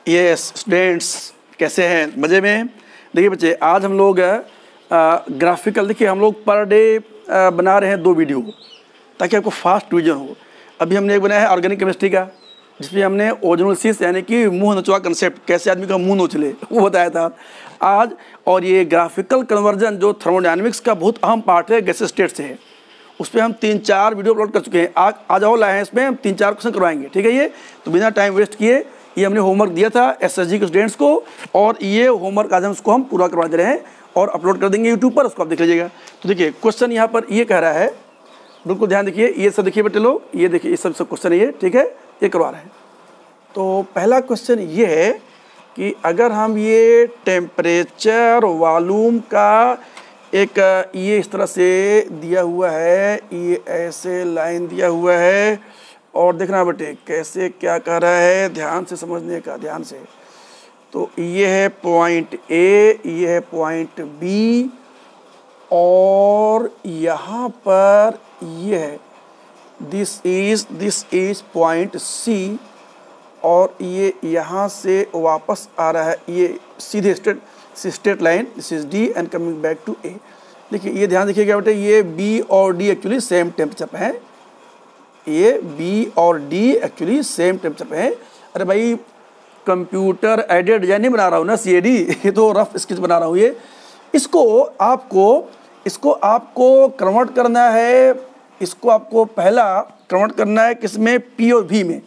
Yes students, कैसे हैं? मज़े में? देखिए बच्चे, आज हम लोग ग्राफिकल, देखिए हम लोग पर डे बना रहे हैं 2 वीडियो ताकि आपको फास्ट रिवीजन हो। अभी हमने एक बनाया है ऑर्गेनिक केमिस्ट्री का, जिसमें हमने ओजोनोलिसिस यानी कि मुंह नोचवा कंसेप्ट, कैसे आदमी का मुंह नोच ले, वो बताया था आज। और ये ग्राफिकल कन्वर्जन जो थर्मोडायनेमिक्स का बहुत अहम पार्ट है, गैस स्टेट से है, उस पर हम 3-4 वीडियो अपलोड कर चुके हैं। आज और लाए हैं, इसमें हम 3-4 क्वेश्चन करवाएंगे, ठीक है। ये तो बिना टाइम वेस्ट किए ये हमने होमवर्क दिया था एसएसजी के स्टूडेंट्स को, और ये होमवर्क आज हम उसको हम पूरा करवा दे रहे हैं और अपलोड कर देंगे यूट्यूब पर, उसको आप देख लीजिएगा। तो देखिए क्वेश्चन यहाँ पर ये कह रहा है, बिल्कुल ध्यान देखिए, ये सब देखिए बेटे लोग, ये देखिए ये सब क्वेश्चन है ये, ठीक है, ये करवा रहे हैं। तो पहला क्वेश्चन ये है कि अगर हम ये टेम्परेचर वॉल्यूम का एक ये इस तरह से दिया हुआ है, ये ऐसे लाइन दिया हुआ है, और देखना बेटे कैसे क्या कह रहा है, ध्यान से समझने का, ध्यान से। तो ये है पॉइंट ए, ये है पॉइंट बी, और यहाँ पर ये है दिस इज पॉइंट सी, और ये यहाँ से वापस आ रहा है, ये सीधे straight line, this is D and coming back to A. देखिए ये ध्यान देखिएगा बेटे, ये बी और डी एक्चुअली सेम टेम्परेचर पे हैं, ये बी और डी एक्चुअली सेम टेम्परेचर पे हैं। अरे भाई कंप्यूटर एडेड डिजाइन नहीं बना रहा हूँ ना, CAD, ये तो रफ स्केच बना रहा हूँ। ये इसको आपको कन्वर्ट करना है, इसको आपको पहला कन्वर्ट करना है किसमें, P और V में।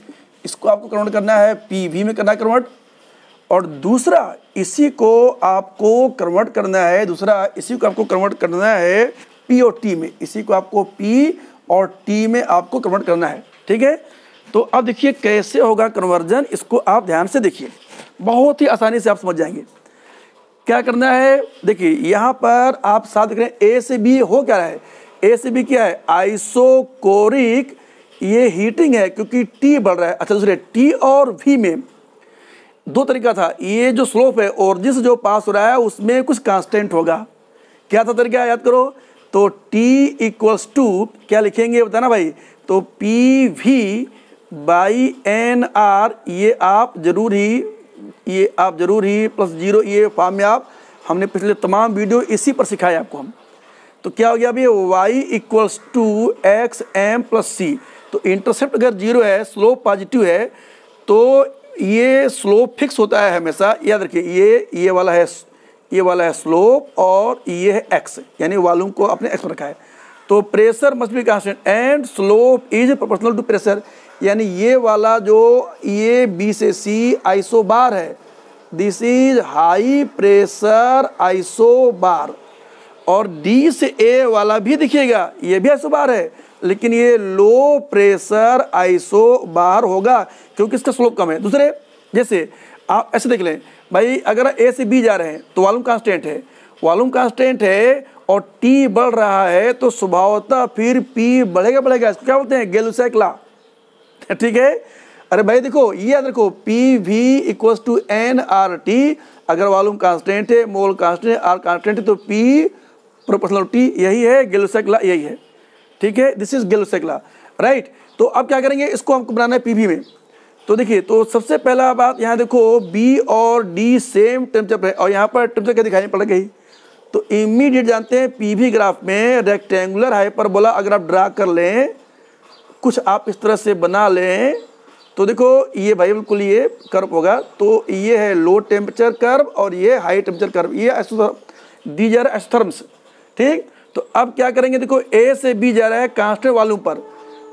इसको आपको कन्वर्ट करना है PV में करना है कन्वर्ट, और दूसरा इसी को आपको कन्वर्ट करना है, इसी को आपको कन्वर्ट करना है P और T में, इसी को आपको P और T में आपको कन्वर्ट करना है, ठीक है। तो अब देखिए कैसे होगा कन्वर्जन, इसको आप ध्यान से देखिए, बहुत ही आसानी से आप समझ जाएंगे। क्या करना है, देखिए यहाँ पर आप साथ देख रहे हैं A से B हो क्या रहा है, A से B क्या है, आइसोकोरिक, ये हीटिंग है क्योंकि T बढ़ रहा है। अच्छा दूसरे T और V में 2 तरीका था, ये जो स्लोप है ओरिजिन से जो पास हो रहा है उसमें कुछ कांस्टेंट होगा। क्या था तरीका, याद करो। तो T इक्वल्स टू क्या लिखेंगे बताना भाई, तो PV बाई NR, ये आप जरूर ही प्लस 0, ये फॉर्म में आप, हमने पिछले तमाम वीडियो इसी पर सिखाया आपको हम। तो क्या हो गया अभी, Y equals to XM plus C। तो इंटरसेप्ट अगर 0 है, स्लोप पॉजिटिव है, तो ये स्लोप फिक्स होता है हमेशा, याद रखिए। ये वाला है स्लोप, और ये है x, यानी वॉल्यूम को आपने x पर रखा है। तो pressure must be constant and slope is proportional to pressure, यानी ये वाला जो ये B से C आइसोबार है, this is high pressure isobar, और D से A वाला भी दिखिएगा, ये भी आइसोबार है, लेकिन ये लो प्रेशर आइसोबार होगा क्योंकि इसका स्लोप कम है। दूसरे जैसे आप ऐसे देख लें भाई, अगर A से B जा रहे हैं तो वॉल्यूम कांस्टेंट है और T बढ़ रहा है, तो स्वभावतः फिर P बढ़ेगा। इसको क्या बोलते हैं, गैलुसैक लॉ, ठीक है। अरे भाई देखो, ये याद रखो, PV इक्वल्स टू nRT, अगर वॉल्यूम कांस्टेंट है, मोल कांस्टेंट है, R कांस्टेंट है, तो P प्रोपोर्शनल T, यही है गैलुसैक लॉ, यही है, ठीक है। This is Gay Lussac law, right. तो अब क्या करेंगे, इसको हमको बनाना है PV में। तो देखिए, तो सबसे पहला बात यहाँ देखो, B और D सेम टेम्परेचर पे, और यहाँ पर टेम्परेचर क्या दिखाई पड़ गई, तो इमीडिएट जानते हैं PV ग्राफ में रेक्टेंगुलर हाइपरबोला अगर आप ड्रा कर लें, कुछ आप इस तरह से बना लें, तो देखो ये भाई बिल्कुल ये कर्व होगा। तो ये है लो टेम्परेचर कर्व और ये हाई टेम्परेचर कर्व, ये दी जा रहा है एस्थर्म्स, ठीक। तो अब क्या करेंगे, देखो A से B जा रहा है कांस्टेंट वॉल्यूम पर,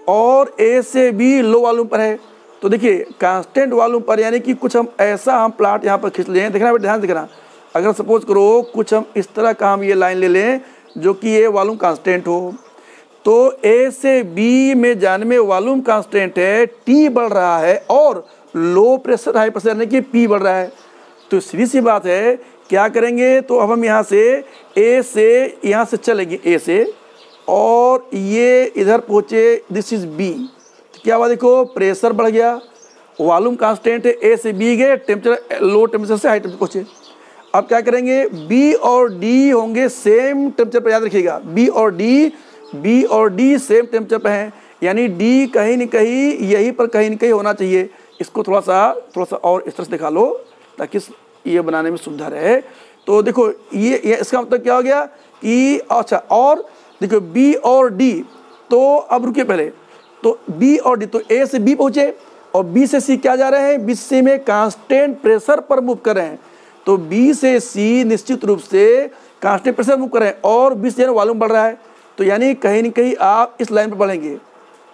और A से B लो वॉल्यूम पर है। तो देखिए कांस्टेंट वॉल्यूम पर, यानी कि कुछ हम ऐसा हम प्लाट यहाँ पर खींच लें, देखना ध्यान से देखना। अगर सपोज करो कुछ हम इस तरह का हम ये लाइन ले लें जो कि ये वॉल्यूम कांस्टेंट हो, तो A से B में जाने में वॉल्यूम कांस्टेंट है, T बढ़ रहा है, और लो प्रेशर हाई प्रेशर यानी कि P बढ़ रहा है। तो सीधी सी बात है, क्या करेंगे, तो अब हम यहाँ से चलेंगे A से, और ये इधर पहुँचे, दिस इज B। तो क्या हुआ, देखो प्रेशर बढ़ गया, वॉल्यूम कांस्टेंट है, A से B गए, टेम्परेचर लो टेम्परेचर से हाई टेम्परेचर पहुँचे। अब क्या करेंगे, B और D होंगे सेम टेम्परेचर पर, याद रखिएगा B और D सेम टेम्परेचर पर हैं, यानी D कहीं न कहीं यहीं पर कहीं न कहीं होना चाहिए, इसको थोड़ा सा और इस तरह से दिखा लो ताकि ये बनाने में सुविधा रहे। तो देखो ये इसका मतलब क्या हो गया कि अच्छा, और देखो बी और डी, तो अब रुकिए पहले, तो बी और डी, तो ए से बी पहुँचे और बी से सी क्या जा रहे हैं, बी से में कांस्टेंट प्रेशर पर मूव कर रहे हैं। तो बी से सी निश्चित रूप से कांस्टेंट प्रेशर मूव कर रहे हैं और बी से वॉल्यूम बढ़ रहा है। तो यानी कहीं ना कहीं आप इस लाइन पर बढ़ेंगे।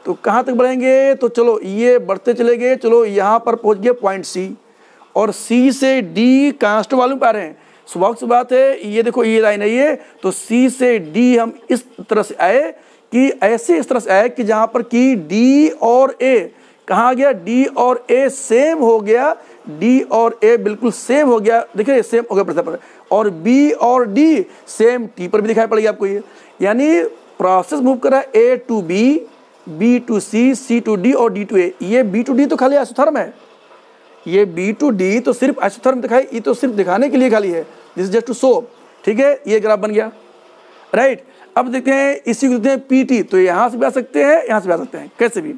तो कहाँ तक बढ़ेंगे, तो चलो ये बढ़ते चले गए, चलो यहाँ पर पहुँच गए पॉइंट सी, और सी से डी कांस्टेंट वॉल्यूम पा रहे हैं। स्वाभाविक सी बात है, ये देखो ये लाइन है ये, तो सी से डी हम इस तरह से आए कि ऐसे इस तरह से आए कि जहाँ पर कि डी और ए कहाँ आ गया, डी और ए सेम हो गया, डी और ए बिल्कुल सेम हो गया, देखिए सेम हो गया प्रेशर पर, और बी और डी सेम टी पर भी दिखाई पड़ेगी आपको ये। यानी प्रोसेस मूव कर रहा है A to B, B to C, C to D और डी टू ए। ये बी टू डी तो खाली आइसोथर्म है, ये बी टू डी तो सिर्फ आइसोथर्म दिखाई, ये तो सिर्फ दिखाने के लिए खाली है, this is just to show. ठीक है, ये ग्राफ बन गया, राइट। अब देखते हैं इसी को देखते हैं पी टी, तो यहाँ से भी आ सकते हैं, यहाँ से भी आ सकते हैं, कैसे भी।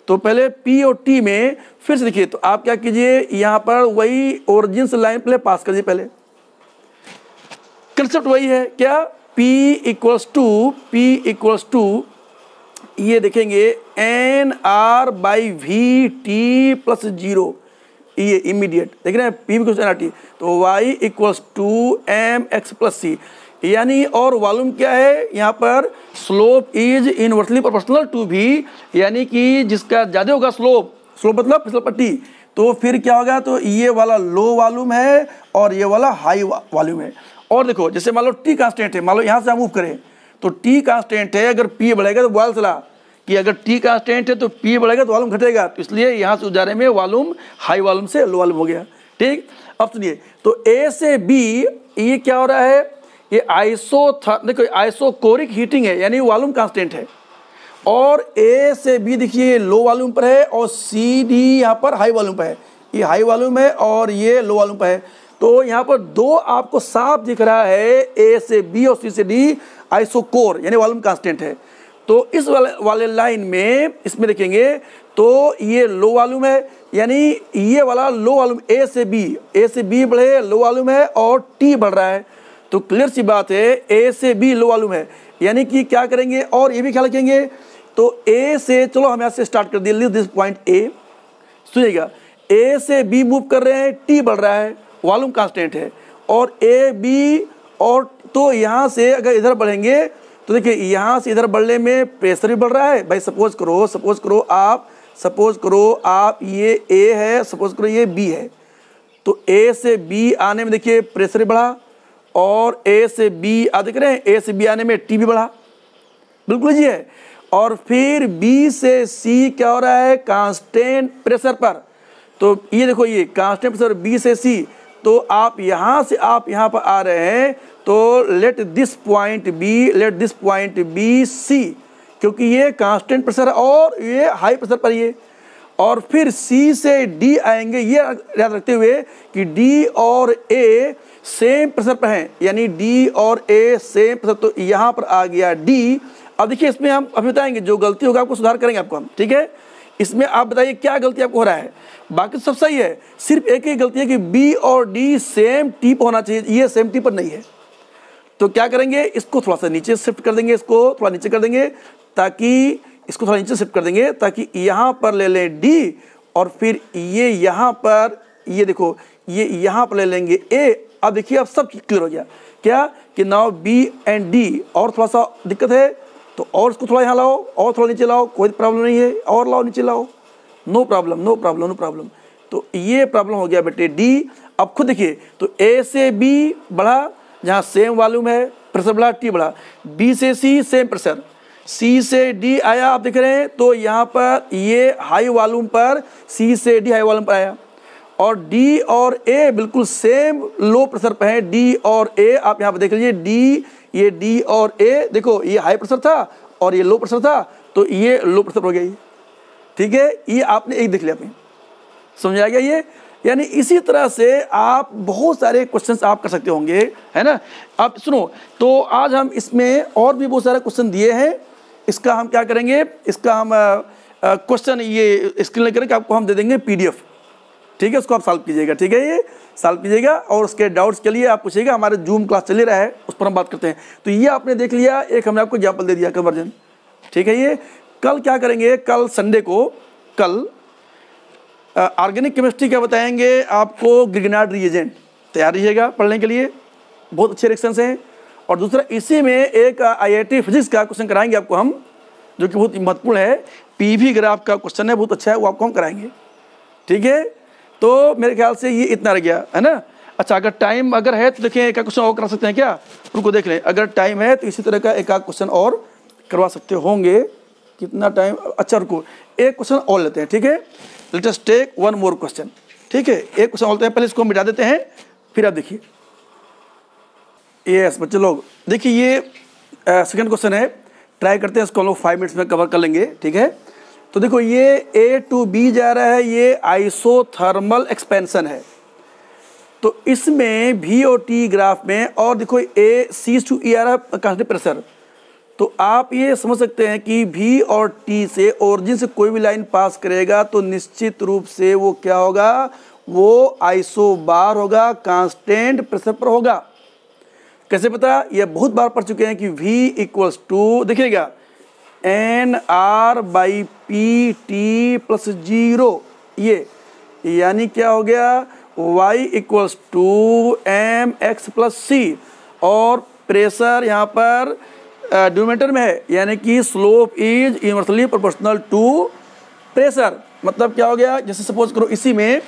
तो पहले पी और टी में फिर से देखिए, तो आप क्या कीजिए, यहाँ पर वही ओरिजिन से लाइन पहले पास करिए, पहले कंसेप्ट वही है क्या, पी इक्वल्स टू ये देखेंगे N R by V T plus 0, ये इमीडिएट देख रहे हैं, P equals N R T, तो Y equals to M X plus C, यानी और वॉल्यूम क्या है, यहाँ पर slope is inversely proportional to भी, यानी कि जिसका ज़्यादा होगा स्लोप मतलब फिसल पट्टी, तो फिर क्या होगा, तो ये वाला लो वॉल्यूम है और ये वाला हाई वॉल्यूम है। और देखो जैसे मान लो टी कांस्टेंट है, मान लो यहाँ से हम मूव करें तो टी कांस्टेंट है, अगर पी बढ़ेगा तो बॉयल चला कि अगर टी कांस्टेंट है तो पी बढ़ेगा तो वॉल्यूम घटेगा, तो इसलिए यहाँ से उजारे में वॉल्यूम हाई वॉल्यूम से लो वॉल्यूम हो गया। ठीक, अब सुनिए, तो ए से बी ये क्या हो रहा है, ये देखो आइसोकोरिक हीटिंग है, यानी वॉल्यूम कांस्टेंट है, और ए से बी देखिए लो वॉल्यूम पर है और सी डी यहाँ पर हाई वॉल्यूम पर है, ये हाई वॉल्यूम है और ये लो वॉल्यूम पर है। तो यहाँ पर दो आपको साफ दिख रहा है, ए से बी और सी से डी आइसोकोर यानी वॉल्यूम कांस्टेंट है। तो इस वाले लाइन में इसमें देखेंगे तो ये लो वॉल्यूम है, यानी ये वाला लो वॉल्यूम ए से बी बढ़े लो वॉल्यूम है और टी बढ़ रहा है, तो क्लियर सी बात है ए से बी लो वॉल्यूम है, यानी कि क्या करेंगे, और ये भी ख्याल रखेंगे, तो ए से चलो हम यहाँ से स्टार्ट कर दिए, दिस पॉइंट ए, सुनिएगा, ए से बी मूव कर रहे हैं, टी बढ़ रहा है, वॉल्यूम कांस्टेंट है, और ए बी, और तो यहाँ से अगर इधर बढ़ेंगे तो देखिए यहाँ से इधर बढ़ने में प्रेशर भी बढ़ रहा है। भाई सपोज करो आप ये ए है, सपोज करो ये बी है, तो ए से बी आने में देखिए प्रेशर भी बढ़ा, और ए से बी देख रहे हैं, ए से बी आने में टी भी बढ़ा, बिल्कुल जी है। और फिर बी से सी क्या हो रहा है, कांस्टेंट प्रेशर पर, तो ये देखो ये कांस्टेंट प्रेशर बी से सी, तो आप यहाँ से आप यहाँ पर आ रहे हैं, तो let this point B C, क्योंकि ये कांस्टेंट प्रेशर और ये हाई प्रेशर पर ये, और फिर सी से डी आएंगे, ये याद रखते हुए कि डी और ए सेम प्रेशर पर हैं, यानी डी और ए सेम प्रेशर, तो यहाँ पर आ गया डी। अब देखिए इसमें हम अभी बताएंगे, जो गलती होगा आपको सुधार करेंगे आपको हम, ठीक है। इसमें आप बताइए क्या गलती आपको हो रहा है, बाकी सब सही है, सिर्फ एक ही गलती है कि बी और डी सेम टी पर होना चाहिए, ये सेम टी पर नहीं है। तो क्या करेंगे, इसको थोड़ा सा नीचे शिफ्ट कर देंगे, इसको थोड़ा नीचे कर देंगे, ताकि इसको थोड़ा नीचे शिफ्ट कर देंगे ताकि यहाँ पर ले लें डी, और फिर ये यहाँ पर ये देखो ये यहाँ पर ले लेंगे ए। अब देखिए अब सब क्लियर हो गया क्या कि नाउ बी एंड डी, और थोड़ा सा दिक्कत है तो और इसको थोड़ा यहाँ लाओ और थोड़ा नीचे लाओ, कोई प्रॉब्लम नहीं है, और लाओ नीचे लाओ, नो प्रॉब्लम। तो ये प्रॉब्लम हो गया बेटे डी। अब खुद देखिए, तो ए से बी बढ़ा, जहाँ सेम वॉल्यूम है, प्रेशर बढ़ा, टी बढ़ा, बी से सी सेम प्रेशर, सी से डी आया, आप देख रहे हैं, तो यहाँ पर ये हाई वॉल्यूम पर सी से डी हाई वॉल्यूम पर आया, और डी और ए बिल्कुल सेम लो प्रेशर पर है, डी और ए आप यहाँ पर देख लीजिए, ये डी और ए देखो, ये हाई प्रेशर था और ये लो प्रेशर था, तो ये लो प्रेशर हो गया, ठीक है। ये आपने एक देख लिया, अपनी समझ आ गया ये। यानी इसी तरह से आप बहुत सारे क्वेश्चंस आप कर सकते होंगे, है ना। अब सुनो, तो आज हम इसमें और भी बहुत सारे क्वेश्चन दिए हैं, इसका हम क्या करेंगे, इसका हम क्वेश्चन ये स्क्रीन करके आपको हम दे देंगे PDF, ठीक है, उसको आप सॉल्व कीजिएगा, ठीक है, ये सॉल्व कीजिएगा और उसके डाउट्स के लिए आप पूछिएगा। हमारे जूम क्लास चल रहा है, उस पर हम बात करते हैं। तो ये आपने देख लिया, एक हमने आपको एग्जाम्पल दे दिया कन्वर्जन, ठीक है। ये कल क्या करेंगे, कल संडे को कल ऑर्गेनिक केमिस्ट्री क्या बताएंगे आपको, ग्रिग्नार्ड रिएजेंट। तैयार रहिएगा पढ़ने के लिए, बहुत अच्छे रिएक्शंस हैं। और दूसरा इसी में एक IIT फिजिक्स का क्वेश्चन कराएंगे आपको हम, जो कि बहुत महत्वपूर्ण है, PV ग्राफ का क्वेश्चन है, बहुत अच्छा है, वो आपको हम कराएंगे, ठीक है। तो मेरे ख्याल से ये इतना रह गया है ना। अच्छा, अगर टाइम अगर है तो देखें एक क्वेश्चन और करा सकते हैं क्या, उनको देख लें। अगर टाइम है तो इसी तरह का एक क्वेश्चन और करवा सकते होंगे। कितना टाइम, अच्छा रुको, एक क्वेश्चन और लेते हैं, ठीक है। Let us take one more question, ठीक है, एक क्वेश्चन और लेते हैं, पहले इसको मिटा देते हैं, फिर आप देखिए। यस बच्चे लोग देखिए, ये सेकंड क्वेश्चन है, ट्राई करते हैं इसको हम लोग 5 मिनट्स में कवर कर लेंगे, ठीक है। तो देखो ये A to B जा रहा है, ये आइसोथर्मल एक्सपेंशन है। तो इसमें V और T ग्राफ में, और देखो A C to E आ रहा है कांस्टेंट प्रेशर। तो आप ये समझ सकते हैं कि V और T से ओरिजिन से कोई भी लाइन पास करेगा तो निश्चित रूप से वो क्या होगा, वो आइसोबार होगा, कांस्टेंट प्रेशर पर होगा। कैसे पता, ये बहुत बार पढ़ चुके हैं कि V इक्वल्स टू, देखिएगा NR/PT + 0, ये यानी क्या हो गया, Y equals to mx + c, और प्रेशर यहाँ पर डिनोमिनेटर में है, यानी कि slope is inversely proportional to pressure. मतलब क्या हो गया, जैसे सपोज करो इसी में,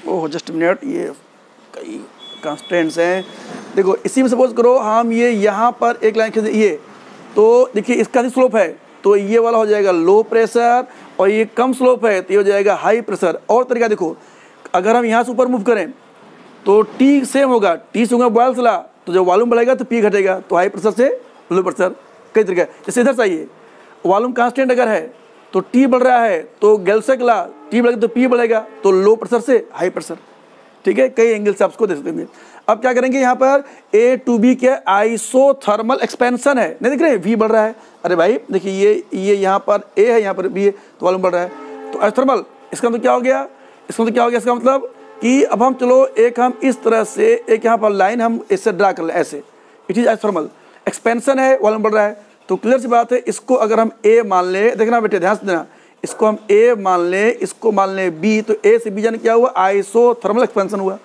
ओह जस्ट मिनट, ये कई कांस्टेंट्स हैं। देखो इसी में सपोज करो हम ये यहाँ पर एक लाइन खींचे, ये तो देखिए इसका भी स्लोप है, तो ये वाला हो जाएगा लो प्रेशर, और ये कम स्लोप है तो ये हो जाएगा हाई प्रेशर। और तरीका देखो, अगर हम यहाँ से ऊपर मूव करें तो T सेम होगा, T से होगा बॉयल्स लॉ, तो जब वॉल्यूम बढ़ेगा तो P घटेगा, तो हाई प्रेशर से लो प्रेशर। कई तरीका, जैसे इधर चाहिए वॉल्यूम कांस्टेंट अगर है तो T बढ़ रहा है तो गैल्सेक लॉ, T बढ़ेगा तो P बढ़ेगा, तो लो प्रेशर से हाई प्रेशर, ठीक है। कई एंगल से आप उसको दे सकते हैं। अब क्या करेंगे, यहाँ पर A to B क्या आइसोथर्मल एक्सपेंशन है, नहीं दिख रहे हैं, V बढ़ रहा है। अरे भाई देखिए ये यहाँ पर A है, यहाँ पर B है, तो वॉल्यूम बढ़ रहा है, तो आइसोथर्मल। इसका मतलब क्या हो गया, इसका मतलब क्या हो गया, इसका मतलब कि अब हम चलो एक हम इस तरह से एक यहाँ पर लाइन हम इससे ड्रा कर लें ऐसे, इट इज आइसोथर्मल एक्सपेंशन है, वॉल्यूम बढ़ रहा है। तो क्लियर सी बात है, इसको अगर हम A मान ले, देखना बेटे ध्यान से देना, इसको हम A मान ले, इसको मान ले B, तो A से B जाने क्या हुआ, आइसोथर्मल एक्सपेंशन हुआ।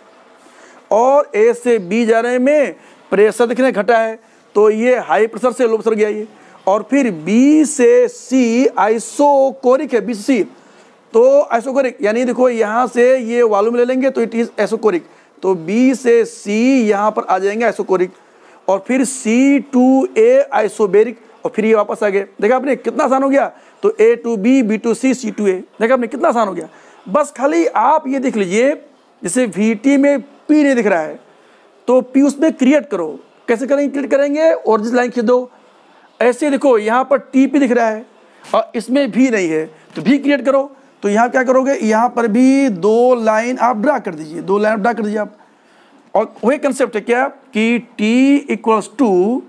और A से B जाने में प्रेशर दिखने घटा है, तो ये हाई प्रेशर से लो प्रेशर गया ये। और फिर B से C आइसोकोरिक है, B से C, तो आइसोकोरिक यानी देखो यहाँ से ये वॉल्यूम ले लेंगे तो इट इज आइसोकोरिक, तो B से C यहाँ पर आ जाएंगे आइसोकोरिक, और फिर C to A आइसोबेरिक, और फिर ये वापस आ गए। देखा आपने कितना आसान हो गया, तो A to B, B to C, C to A, देखा आपने कितना आसान हो गया। बस खाली आप ये देख लीजिए, जैसे VT में P नहीं दिख रहा है तो P उसमें क्रिएट करो। कैसे करेंगे, क्रिएट करेंगे और जिस लाइन खींच दो, ऐसे देखो यहाँ पर TP दिख रहा है और इसमें V नहीं है, तो V क्रिएट करो। तो यहाँ क्या करोगे, यहाँ पर भी 2 लाइन आप ड्रा कर दीजिए, 2 लाइन ड्रा कर दीजिए आप। और वही कंसेप्ट है क्या कि T इक्वल्स टू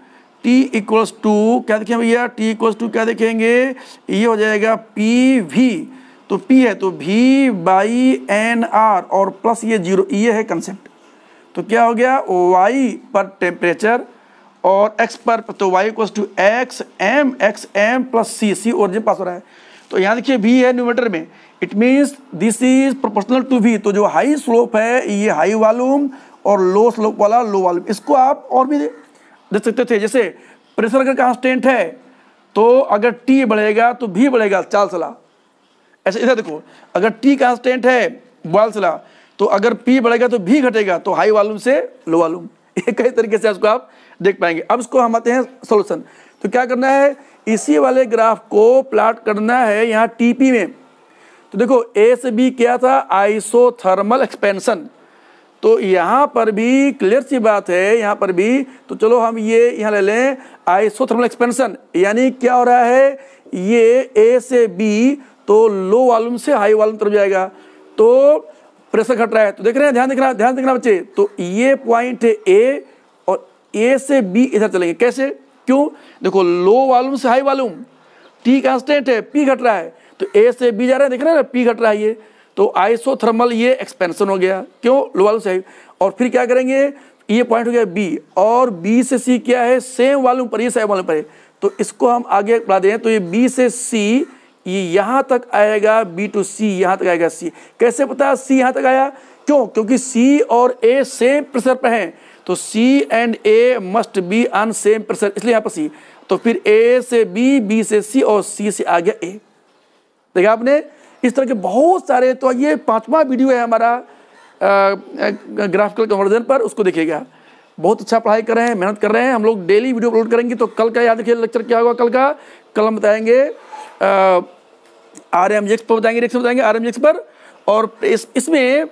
क्या देखें भैया, T इक्वल्स टू क्या देखेंगे, ये हो जाएगा PV, तो P है तो V/NR और प्लस ये 0, ये है कंसेप्ट। तो क्या हो गया, Y पर टेम्परेचर और X पर, तो Y equals to XM + C origin pass हो रहा है। तो यहाँ देखिए V है न्यूमरेटर में, it means this is proportional to V। तो जो हाई स्लोप है ये हाई वॉल्यूम और लो स्लोप वाला लो वॉल्यूम। इसको आप और भी देख सकते थे, जैसे प्रेशर अगर कांस्टेंट है तो अगर T बढ़ेगा तो V बढ़ेगा, चार्ल्स लॉ। ऐसे इधर देखो, अगर T कांस्टेंट है बॉयल्स लॉ, तो अगर P बढ़ेगा तो V घटेगा, तो हाई वॉल्यूम से लो वॉल्यूम। ये कई तरीके से इसको आप देख पाएंगे। अब इसको हम आते हैं सोल्यूशन। तो क्या करना है, इसी वाले ग्राफ को प्लॉट करना है यहाँ TP में। तो देखो A से B क्या था, आइसोथर्मल एक्सपेंशन, तो यहाँ पर भी क्लियर सी बात है, यहाँ पर भी। तो चलो हम ये यहाँ ले लें आइसोथर्मल एक्सपेंशन, यानी क्या हो रहा है, ये A से B तो लो वॉल्यूम से हाई वॉल्यूम तरफ जाएगा, तो प्रेशर घट रहा है। तो देख रहे हैं, ध्यान देखना बच्चे, तो ये पॉइंट है A और A से B इधर चलेंगे। कैसे, क्यों, देखो लो वॉल्यूम से हाई वॉल्यूम, T कांस्टेंट है, P घट रहा है, तो ए से बी जा रहा है, देख रहे हैं ना, पी घट रहा है ये, तो आइसोथर्मल ये एक्सपेंशन हो गया, क्यों, लो वॉल्यूम से। और फिर क्या करेंगे, ये पॉइंट हो गया बी, और बी से सी क्या है, सेम वॉल्यूम पर, ये सेम वॉल्यूम पर है, तो इसको हम आगे बढ़ा दें, तो ये बी से सी ये यहाँ तक आएगा, बी टू सी यहाँ तक आएगा सी। कैसे पता सी यहाँ तक आया, क्यों, क्योंकि सी और ए सेम प्रेशर पे हैं, तो C and A must be on same pressure, इसलिए यहाँ पर सी। तो फिर ए से बी, बी से सी और सी से आ गया ए। देखा आपने, इस तरह के बहुत सारे। तो ये 5वां वीडियो है हमारा ग्राफिकल कन्वर्जन पर, उसको देखिएगा। बहुत अच्छा पढ़ाई कर रहे हैं, मेहनत कर रहे हैं, हम लोग डेली वीडियो अपलोड करेंगे। तो कल का याद रखिए लेक्चर क्या होगा, कल हम बताएंगे RMX पर बताएंगे, रिएक्शन बताएंगे RMX पर। और इसमें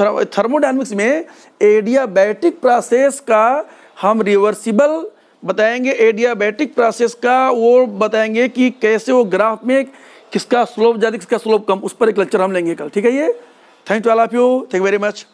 थर्मोडायनेमिक्स में एडियाबैटिक प्रोसेस का हम रिवर्सिबल बताएंगे, एडियाबैटिक प्रोसेस का वो बताएंगे कि कैसे वो ग्राफ में किसका स्लोप ज़्यादा किसका स्लोप कम, उस पर एक लेक्चर हम लेंगे कल, ठीक है। ये thank you all of you, thank you very much.